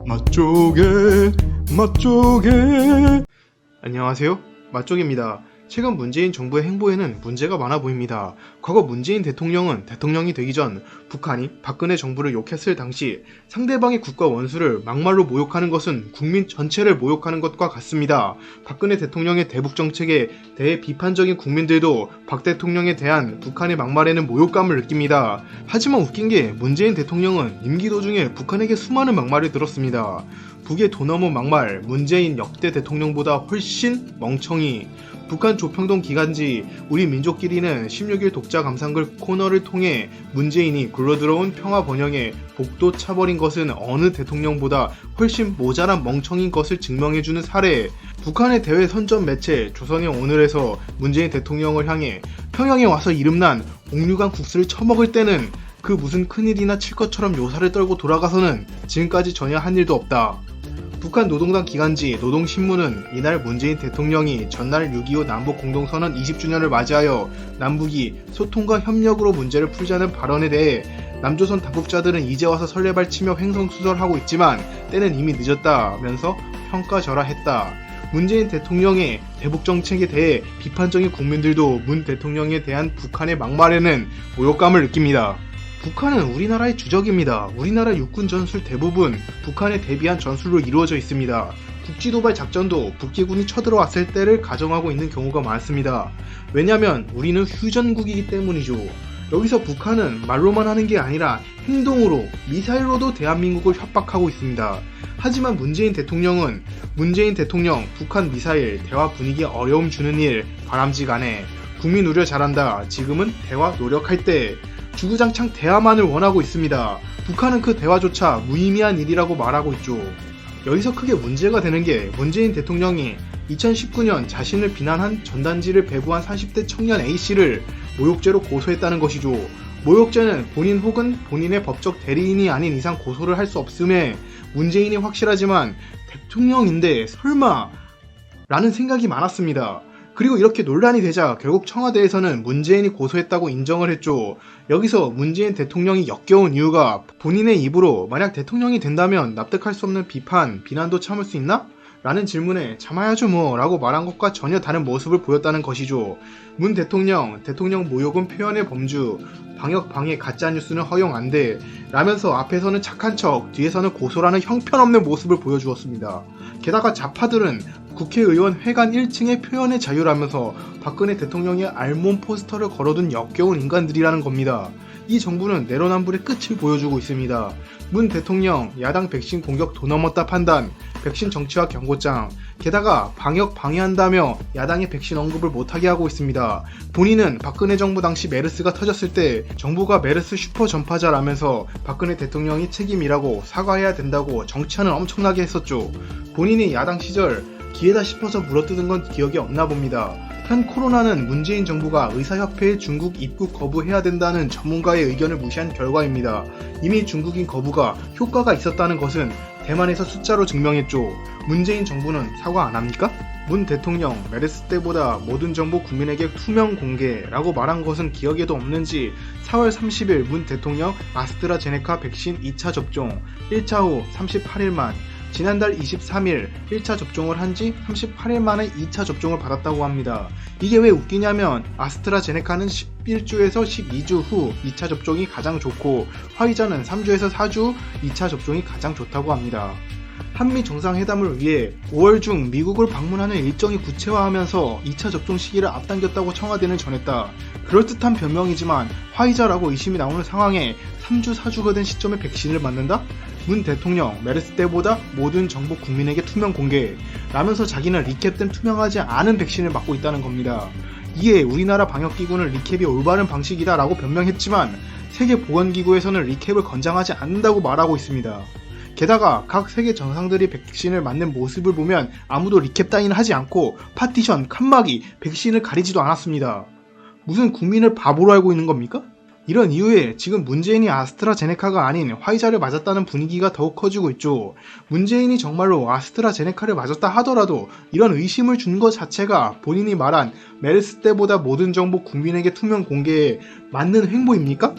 맛조개. 안녕하세요, 맛조개입니다. 최근 문재인 정부의 행보에는 문제가 많아 보입니다. 과거 문재인 대통령은 대통령이 되기 전 북한이 박근혜 정부를 욕했을 당시 상대방의 국가 원수를 막말로 모욕하는 것은 국민 전체를 모욕하는 것과 같습니다. 박근혜 대통령의 대북 정책에 대해 비판적인 국민들도 박 대통령에 대한 북한의 막말에는 모욕감을 느낍니다. 하지만 웃긴 게 문재인 대통령은 임기 도중에 북한에게 수많은 막말을 들었습니다. 북의 도 넘은 막말, 문재인 역대 대통령보다 훨씬 멍청이. 북한 조평동 기간지 우리 민족끼리는 16일 독자 감상글 코너를 통해 문재인이 굴러들어온 평화 번영에 복도 차버린 것은 어느 대통령보다 훨씬 모자란 멍청인 것을 증명해주는 사례. 북한의 대외 선전 매체 조선의 오늘에서 문재인 대통령을 향해 평양에 와서 이름난 옥류관 국수를 처먹을 때는 그 무슨 큰일이나 칠 것처럼 요사를 떨고 돌아가서는 지금까지 전혀 한 일도 없다. 북한 노동당 기간지 노동신문은 이날 문재인 대통령이 전날 6.25 남북공동선언 20주년을 맞이하여 남북이 소통과 협력으로 문제를 풀자는 발언에 대해 남조선 당국자들은 이제 와서 설레발치며 횡성수설하고 있지만 때는 이미 늦었다면서 평가절하했다. 문재인 대통령의 대북 정책에 대해 비판적인 국민들도 문 대통령에 대한 북한의 막말에는 모욕감을 느낍니다. 북한은 우리나라의 주적입니다. 우리나라 육군 전술 대부분 북한에 대비한 전술로 이루어져 있습니다. 국지도발 작전도 북기군이 쳐들어왔을 때를 가정하고 있는 경우가 많습니다. 왜냐면 우리는 휴전국이기 때문이죠. 여기서 북한은 말로만 하는 게 아니라 행동으로, 미사일로도 대한민국을 협박하고 있습니다. 하지만 문재인 대통령 북한 미사일 대화 분위기에 어려움 주는 일 바람직하네. 국민 우려 잘한다. 지금은 대화 노력할 때. 주구장창 대화만을 원하고 있습니다. 북한은 그 대화조차 무의미한 일이라고 말하고 있죠. 여기서 크게 문제가 되는 게 문재인 대통령이 2019년 자신을 비난한 전단지를 배부한 40대 청년 A씨를 모욕죄로 고소했다는 것이죠. 모욕죄는 본인 혹은 본인의 법적 대리인이 아닌 이상 고소를 할 수 없음에 문재인이 확실하지만 대통령인데 설마 라는 생각이 많았습니다. 그리고 이렇게 논란이 되자 결국 청와대에서는 문재인이 고소했다고 인정을 했죠. 여기서 문재인 대통령이 역겨운 이유가 본인의 입으로 만약 대통령이 된다면 납득할 수 없는 비난도 참을 수 있나? 라는 질문에 참아야죠 뭐 라고 말한 것과 전혀 다른 모습을 보였다는 것이죠. 문 대통령 모욕은 표현의 범주, 방역 방해 가짜뉴스는 허용 안 돼 라면서 앞에서는 착한 척 뒤에서는 고소라는 형편없는 모습을 보여주었습니다. 게다가 좌파들은 국회의원 회관 1층에 표현의 자유라면서 박근혜 대통령의 알몸 포스터를 걸어둔 역겨운 인간들이라는 겁니다. 이 정부는 내로남불의 끝을 보여주고 있습니다. 문 대통령 야당 백신 공격 도 넘었다 판단, 백신 정치화 경고장, 게다가 방역 방해한다며 야당의 백신 언급을 못하게 하고 있습니다. 본인은 박근혜 정부 당시 메르스가 터졌을 때 정부가 메르스 슈퍼 전파자라면서 박근혜 대통령이 책임이라고 사과해야 된다고 정치하는 엄청나게 했었죠. 본인이 야당 시절 기회다 싶어서 물어뜯은 건 기억이 없나 봅니다. 현 코로나는 문재인 정부가 의사협회에 중국 입국 거부해야 된다는 전문가의 의견을 무시한 결과입니다. 이미 중국인 거부가 효과가 있었다는 것은 대만에서 숫자로 증명했죠. 문재인 정부는 사과 안 합니까? 문 대통령 메르스 때보다 모든 정보 국민에게 투명 공개라고 말한 것은 기억에도 없는지 4월 30일 문 대통령 아스트라제네카 백신 2차 접종 1차 후 38일만, 지난달 23일 1차 접종을 한 지 38일 만에 2차 접종을 받았다고 합니다. 이게 왜 웃기냐면 아스트라제네카는 11주에서 12주 후 2차 접종이 가장 좋고 화이자는 3주에서 4주 후 2차 접종이 가장 좋다고 합니다. 한미 정상회담을 위해 5월 중 미국을 방문하는 일정이 구체화하면서 2차 접종 시기를 앞당겼다고 청와대는 전했다. 그럴듯한 변명이지만 화이자라고 의심이 나오는 상황에 3주, 4주가 된 시점에 백신을 맞는다? 문 대통령 메르스 때보다 모든 정보 국민에게 투명 공개 라면서 자기는 리캡된 투명하지 않은 백신을 맞고 있다는 겁니다. 이에 우리나라 방역기구는 리캡이 올바른 방식이다 라고 변명했지만 세계보건기구에서는 리캡을 권장하지 않는다고 말하고 있습니다. 게다가 각 세계 정상들이 백신을 맞는 모습을 보면 아무도 리캡 따위는 하지 않고 파티션, 칸막이, 백신을 가리지도 않았습니다. 무슨 국민을 바보로 알고 있는 겁니까? 이런 이유에 지금 문재인이 아스트라제네카가 아닌 화이자를 맞았다는 분위기가 더욱 커지고 있죠. 문재인이 정말로 아스트라제네카를 맞았다 하더라도 이런 의심을 준 것 자체가 본인이 말한 메르스 때보다 모든 정보 국민에게 투명 공개에 맞는 행보입니까?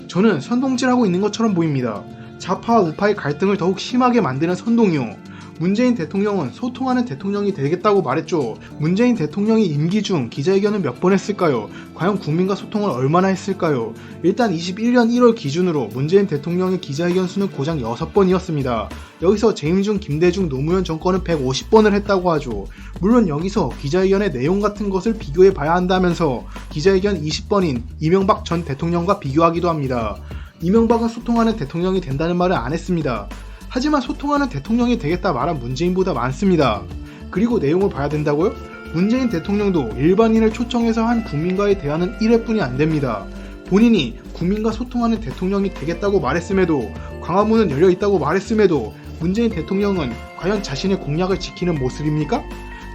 저는 선동질하고 있는 것처럼 보입니다. 좌파와 우파의 갈등을 더욱 심하게 만드는 선동이요. 문재인 대통령은 소통하는 대통령이 되겠다고 말했죠. 문재인 대통령이 임기 중 기자회견을 몇 번 했을까요? 과연 국민과 소통을 얼마나 했을까요? 일단 21년 1월 기준으로 문재인 대통령의 기자회견 수는 고작 6번이었습니다. 여기서 재임중, 김대중, 노무현 정권은 150번을 했다고 하죠. 물론 여기서 기자회견의 내용 같은 것을 비교해 봐야 한다면서 기자회견 20번인 이명박 전 대통령과 비교하기도 합니다. 이명박은 소통하는 대통령이 된다는 말을 안 했습니다. 하지만 소통하는 대통령이 되겠다 말한 문재인보다 많습니다. 그리고 내용을 봐야 된다고요? 문재인 대통령도 일반인을 초청해서 한 국민과의 대화는 1회뿐이 안 됩니다. 본인이 국민과 소통하는 대통령이 되겠다고 말했음에도, 광화문은 열려있다고 말했음에도 문재인 대통령은 과연 자신의 공약을 지키는 모습입니까?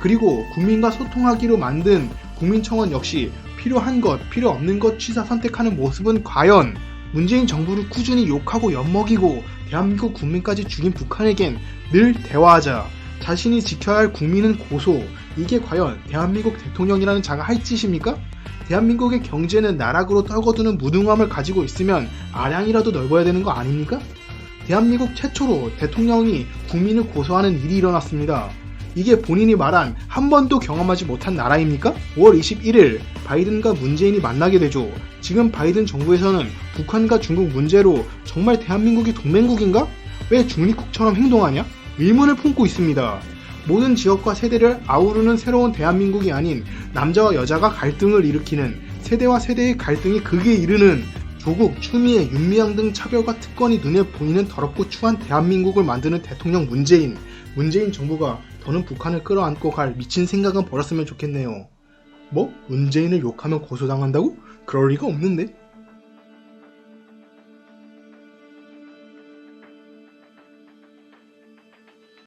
그리고 국민과 소통하기로 만든 국민청원 역시 필요한 것, 필요 없는 것 취사 선택하는 모습은 과연 문재인 정부를 꾸준히 욕하고 엿먹이고 대한민국 국민까지 죽인 북한에겐 늘 대화하자, 자신이 지켜야 할 국민은 고소, 이게 과연 대한민국 대통령이라는 자가 할 짓입니까? 대한민국의 경제는 나락으로 떨궈두는 무능함을 가지고 있으면 아량이라도 넓어야 되는 거 아닙니까? 대한민국 최초로 대통령이 국민을 고소하는 일이 일어났습니다. 이게 본인이 말한 한 번도 경험하지 못한 나라입니까? 5월 21일 바이든과 문재인이 만나게 되죠. 지금 바이든 정부에서는 북한과 중국 문제로 정말 대한민국이 동맹국인가? 왜 중립국처럼 행동하냐? 의문을 품고 있습니다. 모든 지역과 세대를 아우르는 새로운 대한민국이 아닌 남자와 여자가 갈등을 일으키는, 세대와 세대의 갈등이 극에 이르는 조국, 추미애, 윤미향 등 차별과 특권이 눈에 보이는 더럽고 추한 대한민국을 만드는 대통령 문재인 정부가 더는 북한을 끌어안고 갈 미친 생각은 버렸으면 좋겠네요. 뭐? 문재인을 욕하면 고소당한다고? 그럴 리가 없는데?